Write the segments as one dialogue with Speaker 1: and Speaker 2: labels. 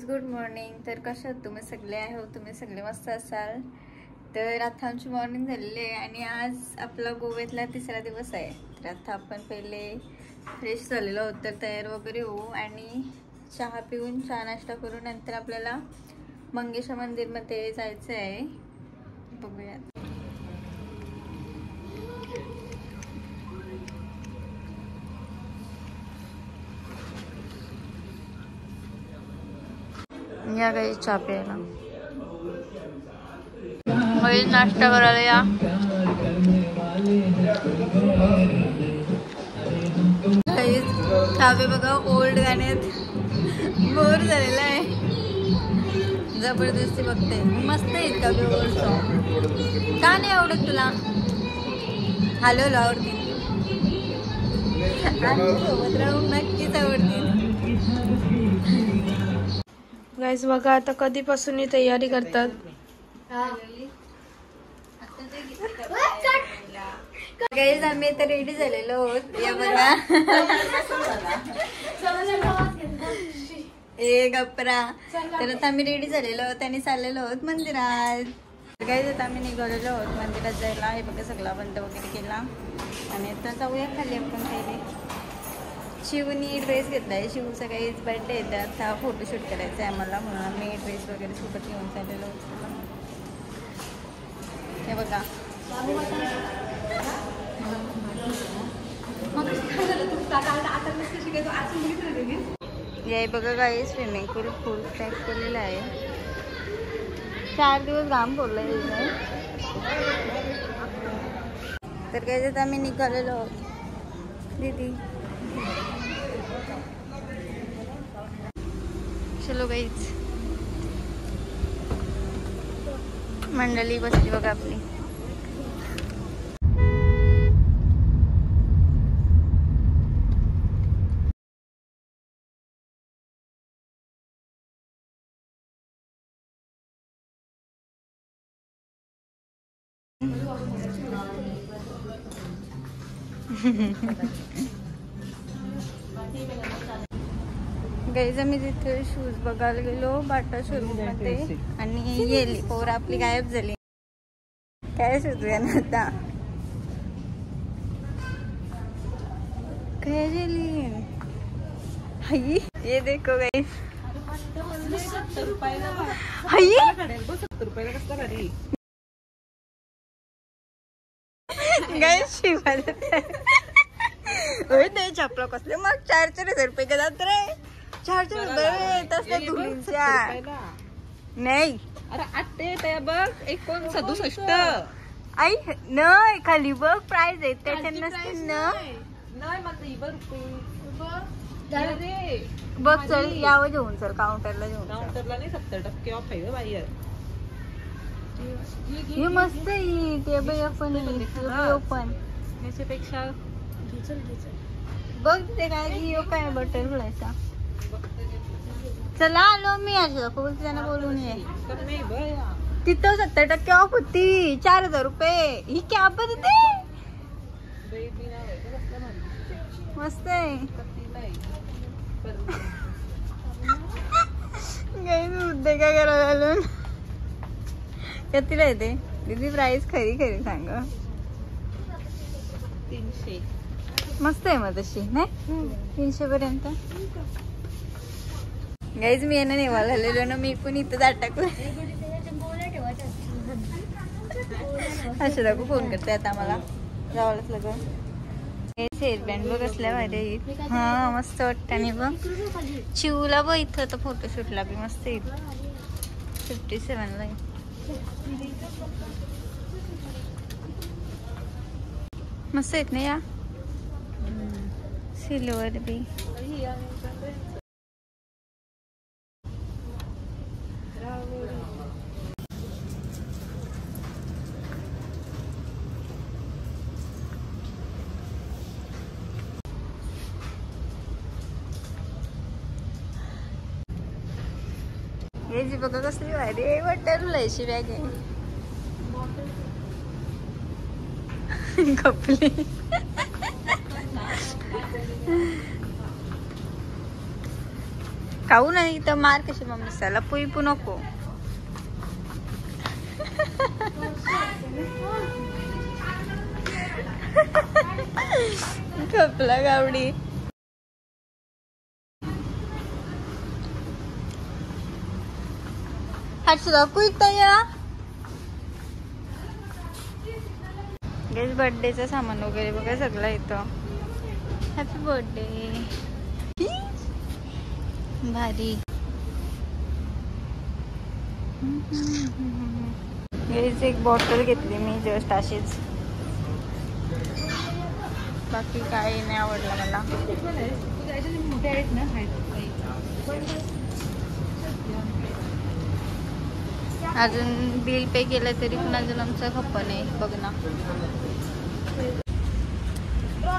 Speaker 1: Good morning. तर कशा तुम्ही सगळे आहे हो, तुम्ही सगळे मस्त असाल. तर आता आमची मॉर्निंग झालेली आहे आणि आज आपला गोव्यातला तिसरा दिवस आहे. तर आता आपण पहिले फ्रेश झालेलो आहोत, तर तयार वगैरे होऊ आणि चहा पिऊन चहा नाश्ता करून नंतर आपल्याला मंगेशा मंदिरमध्ये जायचं आहे. बघूया. या काही चहा प्यायला, नाश्ता करायला या. चहा बघा, ओल्ड गाण्यात बोर झालेला आहे. जबरदस्ती बघते. मस्त आहेत का ओल्ड सॉन्ग? का नाही आवडत तुला? हॅलो आवडते. सोबत राहून नक्कीच आवडते.
Speaker 2: गाईज बघा आता कधीपासून ही तयारी करतात.
Speaker 1: गाईज आम्ही आता रेडी झालेलो आहोत. या बघा ए गप्रा. तर आता आम्ही रेडी झालेलो आहोत आणि चाललेलो आहोत मंदिरात. गाईज आता आम्ही निघालेलो आहोत मंदिरात जायला. हे बघा सगळा बंद वगैरे केला आणि आता जाऊया खाली आपण. पहिले शिवनी ड्रेस घेतलाय. शिवचा काहीच बर्थडे आहे, तर आता फोटोशूट करायचं आहे आम्हाला, म्हणून आम्ही ड्रेस वगैरे सोबत घेऊन चाललेलो होतो. हे बघा हे बघा काही स्विमिंग पूल फुल पॅक केलेलं आहे. 4 दिवस घाम पडलाय तिथे. तर काय आता आम्ही निघालेलो आहोत. दीदी चलो गाईज. मंडळी बसली बघा आपली. गाईज आम्ही तिथे शूज बघायला गेलो बाटा शोरूम मध्ये आणि गेली पोर आपली गायब झाली. काय शोधू या ना आता. काय गेली हाई. ये देखो गाईज. हाई गाईज शिवाय नाही चपला कसले मग 4,000 रुपये का जात रे. 4,000 रुपये येत असतात धुळीच्या. नाही
Speaker 2: अरे 8 ते बघ 69.
Speaker 1: आई नाही खाली बघ प्राइस आहे त्याच्या नसते ना. बघ चल यावं घेऊन चल काउंटरला घेऊन.
Speaker 2: काउंटरला नाही 70% ऑफ आहे बाहेर.
Speaker 1: हे मस्त आहे ते बघ. आपण ओपन
Speaker 2: याच्यापेक्षा
Speaker 1: बघ तिथे काय काय बटर फुलायचा. चला आलो मी. आज त्यांना बोलून ये. तिथं 70% ऑफ होती. 4,000 रुपये ही कॅब तिथे मस्त आहे. उद्योग काय करायला आलो. कितीला येते दीदी प्राइस? खरी खरी सांग.
Speaker 2: 300.
Speaker 1: मस्त आहे मग तशी नाही 300 पर्यंत. गाईज मी यांना नेवायला आलेलो ना. मी पण इथं जाट टाकू. अशा दाखवू फोन करते आता मला जावंच लागलं. हे हेअरबँड बघ असल्या भारी. हा मस्त वाटतं. आणि बघ चिवला बघ इथं तर फोटोशूटला बी मस्त येईल. 57 ला मस्त आहेत ना या. सिल्वर बी याची बघा कसली भारी वाटत अशी बॅग आहे. कपली खाऊ नाही तर मार कशी मम्मी साला पुई नको. कपला गावडी बर्थडेचं सामान वगैरे बघा सगळं इथं. हॅपी बर्थडे भारी. एक बॉटल घेतली मी जस्ट अशीच. बाकी काही नाही आवडलं मला. अजून बिल पे केलं तरी पण अजून आमचं खप्प नाही बघ ना.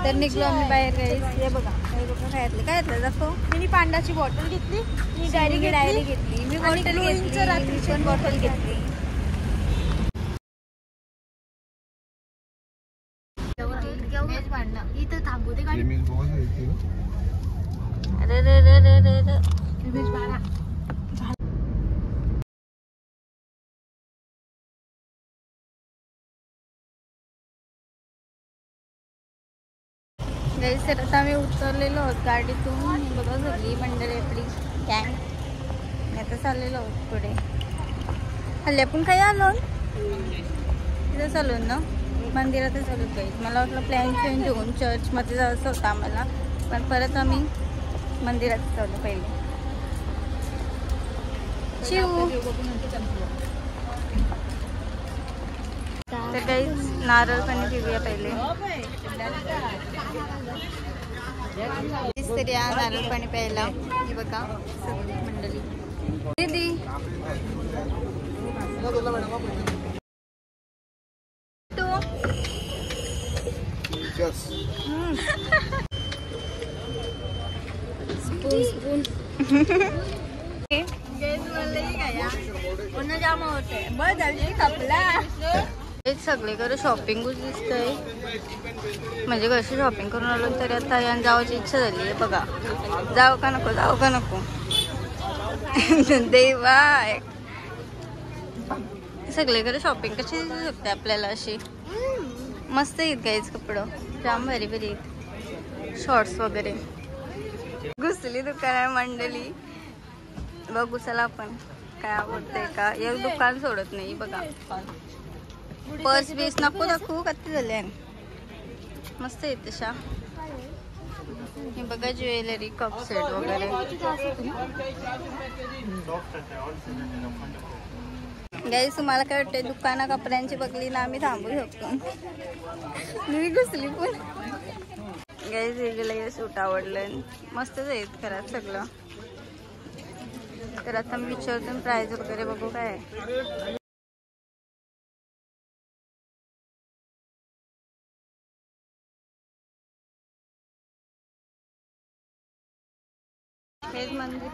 Speaker 1: तर निघलो आम्ही बाहेर. हे बघा काय घेतलं दाखव.
Speaker 2: मी पांडाची बॉटल घेतली.
Speaker 1: मी डायरी घेतली. मी बॉटल घेतली. रात्रीची बॉटल घेतली.
Speaker 2: इथं थांबू दे गाडी.
Speaker 1: तर आता आम्ही उतरलेलो आहोत गाडीतून. बघा सगळी मंडळी आपली गँग. आता चाललेलो आहोत पुढे. हल्ली आपण काही आलो तिथं चालू ना मंदिरातच चालू काही. मला वाटलं प्लॅन चेंज होऊन चर्चमध्ये जायचं होतं आम्हाला, पण परत आम्ही मंदिरात चालू पहिले. शिव तर काही नारळ पाणी पिऊया पहिले. तरी नारळ पाणी प्यायला. हे बघा सगळी मंडळी. दीदी तू स्पून जाम होते बस झाली कापला. सगळीकडे शॉपिंगच दिसतंय. म्हणजे कशी शॉपिंग करून आलो तरी आता या जावाची इच्छा झाली आहे बघा. जाऊ का नको देवा. सगळीकडे शॉपिंग कशी दिसू शकते आपल्याला अशी. मस्त आहेत गाईच कपडं. जाम भारी भारी आहेत. शॉर्ट्स वगैरे. घुसली दुकान मंडळी. बघू चला आपण काय आवडतंय का. एक दुकान सोडत नाही बघा. पर्स बीस नको दाखवू किती झाले. मस्त आहे तशा. हे बघा ज्वेलरी कप सेट वगैरे. गाईस तुम्हाला काय वाटतंय दुकाना कपड्यांची बघली ना आम्ही थांबू शकतो. मी घुसली पण. गाईस वेगळं सूट आवडलं. मस्तच आहेत खरंच सगळं. तर आता मी विचारतो प्राइस वगैरे बघू काय. हेच मंदिर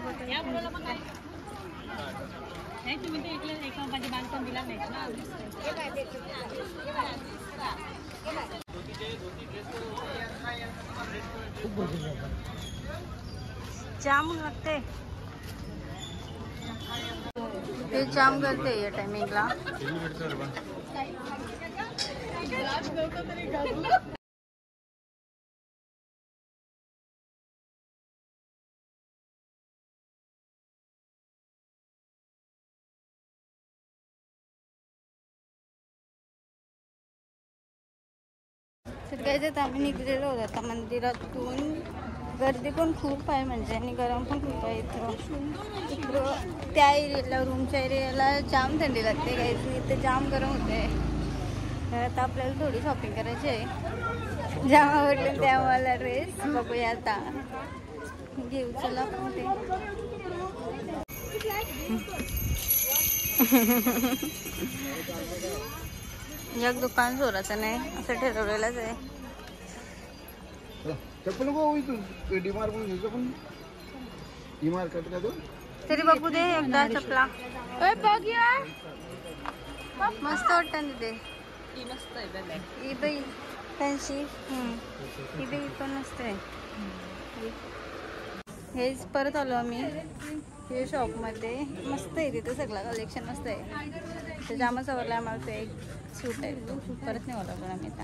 Speaker 1: जाम लागते. ते जाम करते या टायमिंगला. तर काय तर आम्ही निघलेलो होतो आता मंदिरातून. गर्दी पण खूप आहे म्हणजे आणि गरम पण खूप आहे इथं. त्या एरियाला रूमच्या एरियाला जाम थंडी लागते काही. इथे जाम गरम होते. तर आता आपल्याला थोडी शॉपिंग करायची आहे. जाम आवडले ते आम्हाला ड्रेस. बघूया आता घेऊ चला आपण ते. एक दुकान सोडायचं नाही असं ठरवलेलंच आहे. तरी बघू दे एकदा चपला. मस्त वाटतं ना ते. ही बाई फॅन्सी. ही बाई पण मस्त आहे. हेच परत आलो आम्ही हे शॉपमध्ये. मस्त आहे तिथे सगळं कलेक्शन मस्त आहे. ते जामच आवडला आम्हाला. ते एक सूट आहे तो परत नाही वाटत पण आम्ही आता.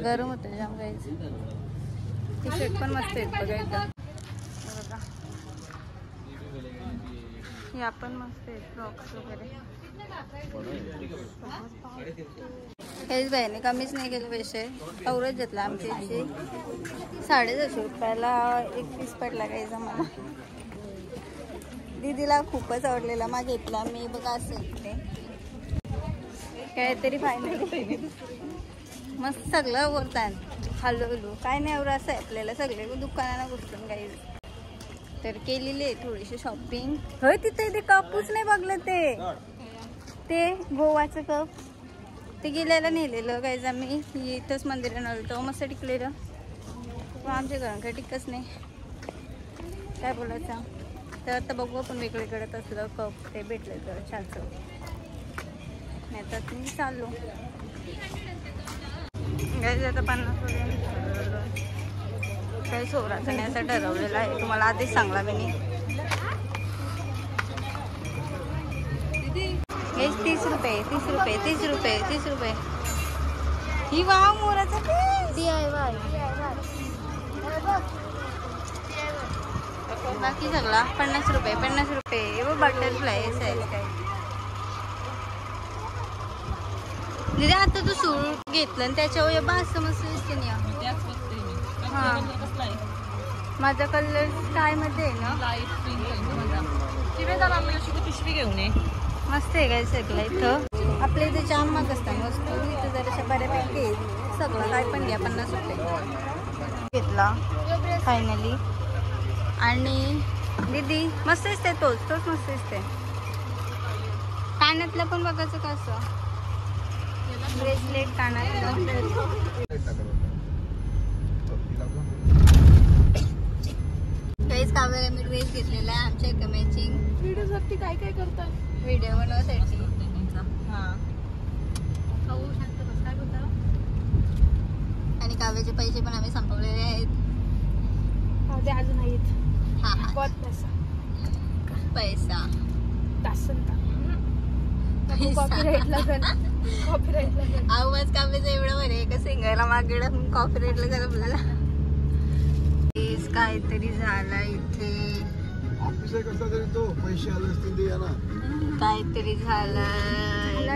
Speaker 1: गरम होतं जाम जायचं. टी शर्ट पण मस्त आहेत बघा एकदम. बघा या पण मस्त आहेत फ्रॉक्स वगैरे. हेच बाईने कमीच नाही केलं पैसे. आवरच घेतला आमच्या इथे 450 रुपयाला एक पीस पडला काही मला. दीदीला खूपच आवडलेला मग घेतला मी. बघा असं इथे काहीतरी फायनली मस्त सगळं बोलतात. हलू काय नाही एवढं असं आहे आपल्याला. सगळे दुकानाला घुसून काही तर केलेली आहे थोडीशी शॉपिंग. होय तिथे ते कपूच नाही बघलं. ते गोवाचं कप ते गेल्याला नेलेलं काहीच आम्ही. इथंच मंदिरात आलो मस्त टिकलेलं. पण आमच्या घरात काही टिकच नाही. काय बोलायचं तर आता बघू आपण वेगळे करत असलं कप ते भेटले तर छानचं. नाही तर मी चाललो काही आता 50 काही सोराचं नाही असं ठरवलेलं आहे. तुम्हाला आधीच सांगला मी. 30 रुपये 30 रुपये 30 रुपये 30 रुपये. ही वाव मोराचा बाकी सगळा 50 रुपये 50 रुपये. वो बटरफ्लाय साईज काय. दिदी आता तू सूट घेतलं आणि त्याच्यावर असं मस्त दिसते नाही. हां माझा कलर स्काय मध्ये आहे ना.
Speaker 3: पिशवी घेऊन ये.
Speaker 1: मस्त आहे काय सगळं इथं. आपल्या इथे जाम महाग असतात वस्तू. इथं जराशा बऱ्यापैकी सगळं काय पण घ्या 50 रुपये घेतला फायनली. आणि दीदी मस्त दिसते. तोच मस्त दिसते. कानातलं पण बघायचं कसं ब्रेसलेट कानातलं. काहीच काव्याला मी ड्रेस घेतलेला आहे आमच्या एका मॅचिंग.
Speaker 2: व्हिडिओसाठी काय काय करतात.
Speaker 1: व्हिडिओ बनवण्यासाठी.
Speaker 2: हां
Speaker 1: आणि काव्याचे पैसे पण आम्ही संपवलेले आहेत.
Speaker 2: ते अजून आहेत.
Speaker 1: हा हा
Speaker 2: बहुत पैसा
Speaker 1: पैसा
Speaker 2: कॉपीराईट लागेल.
Speaker 1: आवाज काव्याचा एवढा बरे का सिंगायला मागे कॉपीराईट लागेल आपल्याला. काहीतरी झाला इथे. काहीतरी झालं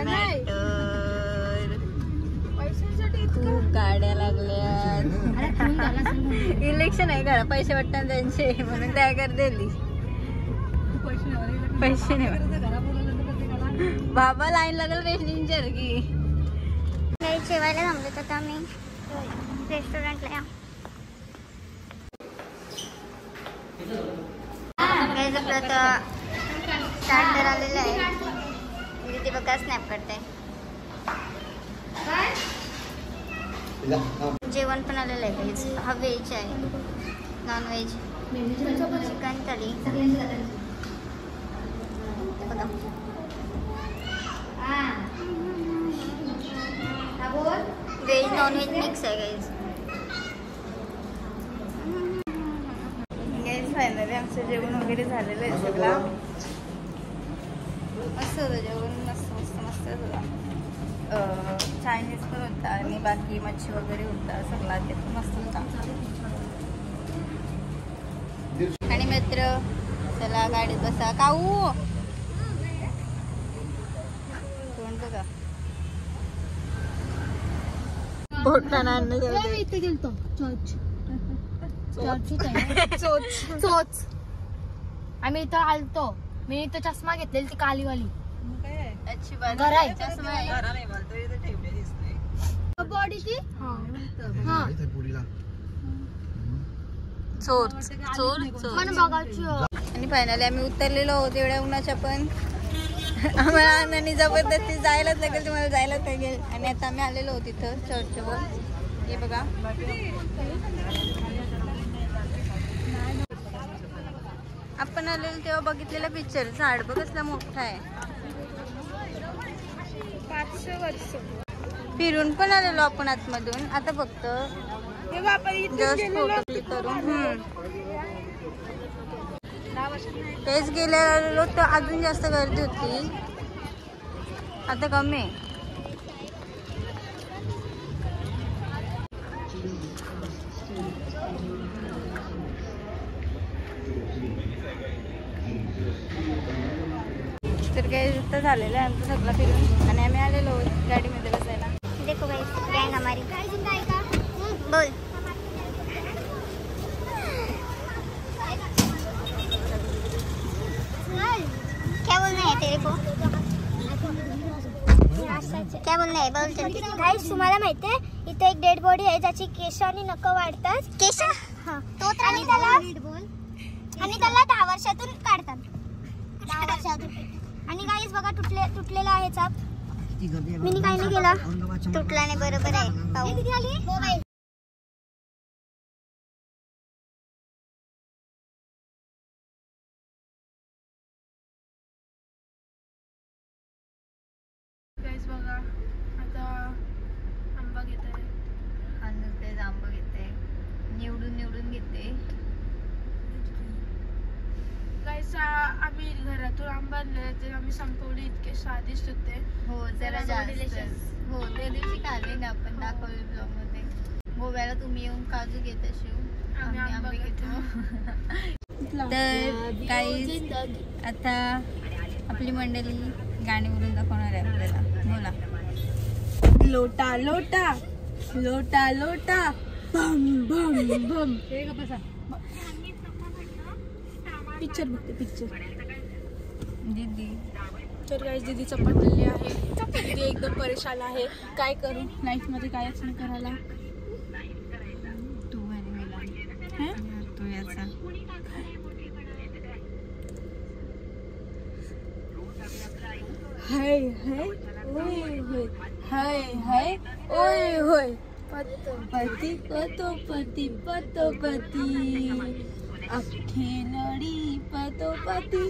Speaker 1: मॅटर. खूप गाड्या लागल्या. इलेक्शन आहे का पैसे वाटतात त्यांचे म्हणून त्या कर दिली. पैसे नाही बाबा लाईन लागल रेस्टॉरंटच्या की जेवायला थांबलो तर आम्ही रेस्टॉरंटला. आपलं तर स्टार्टर आलेलं आहे. ते बघा स्नॅप करते. जेवण पण आलेलं आहे व्हेज. हा व्हेज आहे. नॉन व्हेज चिकन थाली बघा. व्हेज नॉन व्हेज मिक्स आहे गाईज. फायनली आमचं जेवण वगैरे झालेलं आहे सगळं. मस्त होतं जेवण. मस्त मस्त मस्त होतं. चायनीज पण होता आणि बाकी मच्छी वगैरे होता सगळा. ते पण मस्त होता. आणि मित्र चला गाडीत बसा. काऊ कोणतं का बोटाना इथे गेलतो.
Speaker 2: चोच आम्ही इथं आलतो. मी इथं चष्मा घेतलेली ती कालीवाली.
Speaker 1: अच्छी बात
Speaker 2: घर आहे.
Speaker 1: चष्मा आहे.
Speaker 2: बॉडी ती
Speaker 1: चोर चोर चोर बघायची. आणि फायनली आम्ही उतरलेलो आहोत एवढ्या उन्हाच्या पण. आम्हाला अण्णांनी जबरदस्ती जायलाच लागेल. तुम्हाला जायलाच लागेल. आणि आता आम्ही आलेलो आहोत तिथं चर्चवर. हे बघा आपण आलेलो तेव्हा बघितलेला पिक्चर, झाड बघ कसला मोठा आहे.
Speaker 2: 500 वर्ष
Speaker 1: फिरून पण आलेलो आपण आतमधून. आता फक्त जस्ट फोटो क्लिक करून तेच गेलेलो तर अजून जास्त गर्दी होती, आता कमी आहे. तर काही आता झालेलं आहे आमचं सगळं फिरून आणि आम्ही आलेलो गाडीमध्ये बसायला.
Speaker 3: देखो गाइस गैंग हमारी बोल क्या बोलना है तेरे को, क्या बोलना है बोल जल्दी. गाइस तुम्हाला माहिती आहे इथे एक डेड बॉडी आहे ज्याची केस आणि नख वाढतात. केस आणि त्याला 10 वर्षातून काढतात. 10 वर्षातून. आणि गाइस बघा तुटलेला आहे चाप. मी काही नाही केला, तुटला नाही. बरोबर आहे.
Speaker 2: गाईस बघा आता आंबा घेत आहे.
Speaker 1: ते आंबा घेते, निवडून घेते.
Speaker 2: गाईस आम्ही घरातून आंबा आणले ते आम्ही संपवले, इतके स्वादिष्ट होते.
Speaker 1: हो जरा जास्त. हो त्या दिवशी खाल्ले ना आपण, दाखवले ब्लॉग मध्ये. गोव्याला तुम्ही येऊन काजू घेत शिव, आम्ही आंबे घेतो. तर काही आता आपली मंडळी गाणी बोलून दाखवणार आहे आपल्याला. बोला.
Speaker 2: लोटा लोटा लोटा लोटा बम बम बम. पिक्चर बघते पिक्चर.
Speaker 1: दीदी
Speaker 2: तर गाईस दीदी चपाटलेली आहे. दीदी एकदम परेशान आहे. काय करू लाईफ मध्ये कायच नाही करायला.
Speaker 1: तू आणि मला तू याचा
Speaker 2: हाय हाय ओय होय, हाय हाय ओय होय. पति पतोपति पतोपति अखेलडी पतोपति.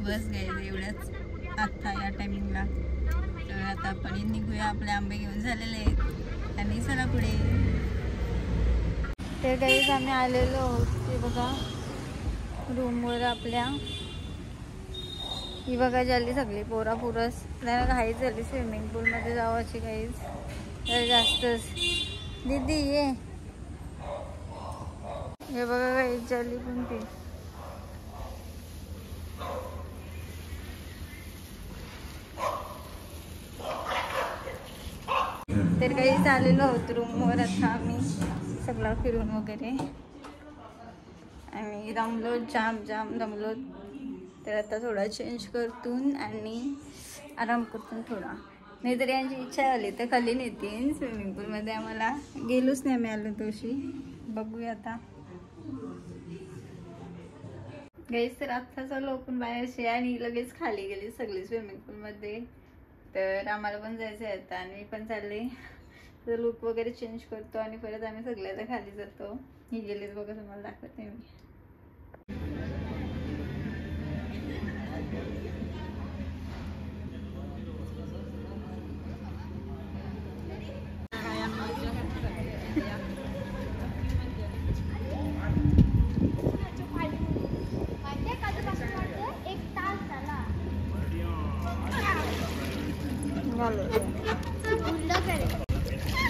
Speaker 1: बस गाईज एवढ्याच आता या टायमिंगला. तर आता आपण निघूया, आपले आंबे घेऊन झालेले आहेत आणि चला पुढे. तर गाईज आम्ही आलेलो आहोत ते बघा रूमवर आपल्या. ही बघा झाली सगळी पोरापुरस त्यांना घाई झाली स्विमिंग पूलमध्ये जावाची. गाईज तर जास्तच. दीदी ये हे बघा गाईज झाली पण ती. तर काही चाललेलो आहोत रूमवर. आता आम्ही सगळं फिरून वगैरे आम्ही दमलो, जाम दमलो. तर आता थोडा चेंज करतून आणि आराम करतून थोडा. नाहीतर यांची इच्छा झाली तर खाली नेतील स्विमिंग पूलमध्ये. आम्हाला गेलोच नाही आम्ही आलो तोशी. बघूया आता. गाईस तर आत्ता चालू आपण बाहेरशी आणि लगेच खाली गेली सगळी स्विमिंग पूलमध्ये. तर आम्हाला पण जायचं आहे आता आणि मी पण चालले. तर लुक वगैरे चेंज करतो आणि परत आम्ही सगळ्याला खाली जातो. ही गेलीच बघा, तुम्हाला दाखवते मी.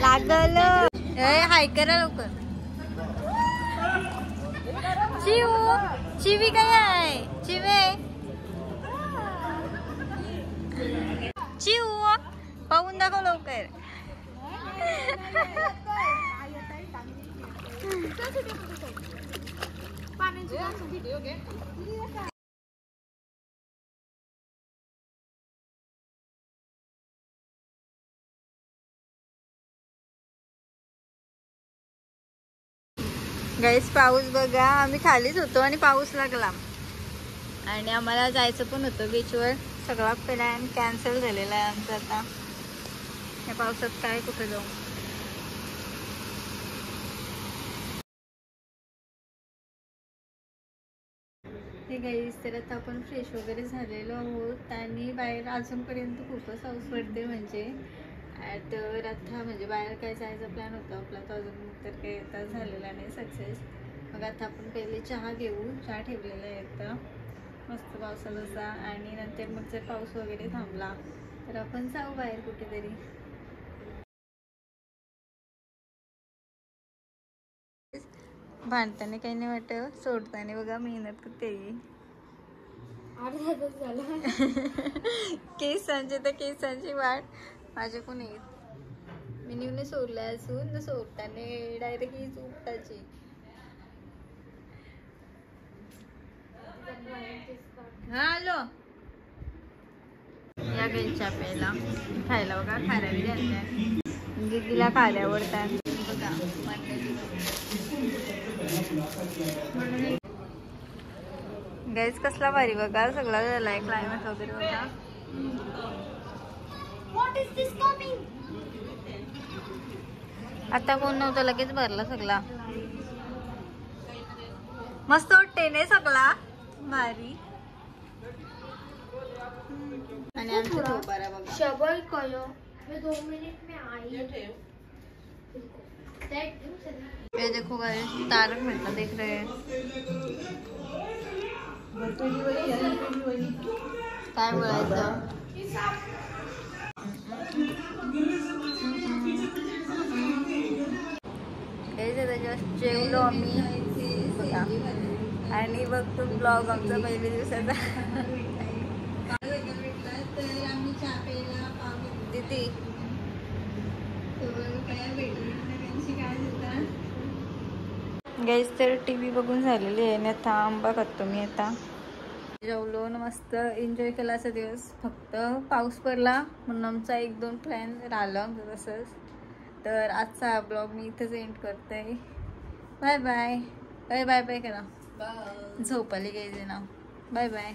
Speaker 1: लागल हाय करा लवकर. चिवी काय आहे? चिव पाहून दाखव लवकर. गाईस पाऊस बघा, आम्ही खालीच होतो आणि पाऊस लागला आणि आम्हाला जायचं पण होतं बीचवर. सगळा प्लॅन कॅन्सल झालेला आहे आमचा. आता या पावसात काय कुठे जाऊ. गाईस, तर आता आपण फ्रेश वगैरे झालेलो आहोत आणि बाहेर अजूनपर्यंत खूपच पाऊस पडते म्हणजे. तर आता म्हणजे बाहेर काय जायचा प्लॅन होता आपला, तो अजून तर काही आता झालेला नाही सक्सेस. मग आता आपण पहिले चहा घेऊ. चहा ठेवलेला आहे आता मस्त पावसाचा, आणि नंतर मग जर पाऊस वगैरे थांबला तर आपण जाऊ बाहेर कुठेतरी. भांडताना काही नाही वाटत, सोडताना बघा मेहनत करते. केसांची तर केसांची वाट माझ्या कोण येत. मी नेऊन सोडलं असून सोडताना डायरेक्ट ही उपटाची. हॅलो या गेलच्या प्यायला खायला बघा, खाऱ्यावी घालतात दीदीला खाऱ्या आवडतात बघा. गाईज कसला भारी बघा सगळा झालाय, क्लायमेट वगैरे बघा. आता कोण नव्हतं, लगेच भरला सगळा. मस्त वाटते नाही सगळा भारी. आणि आमचं झोपारा बघा.
Speaker 2: शबल कयो मैं 2 मिनट में आई.
Speaker 1: ये देखो गाइस, तारक मेहता देख रहे हैं. काय बोलायचं. जस्ट जेवलो आम्ही बघा, आणि बघतो ब्लॉग आमचा पहिल्या दिवसाचा. दीदी गाईस, तर TV बघून झालेली आहे आणि आता आंबा खातो मी. आता जेवलो न मस्त एन्जॉय केला असा दिवस. फक्त पाऊस पडला म्हणून आमचा 1-2 प्लॅन राहिला आमचं तसंच. तर आजचा ब्लॉग मी इथंच एंड करते. Bye bye. Bye bye bye करा. झोपाली घ्यायचे ना. Bye bye.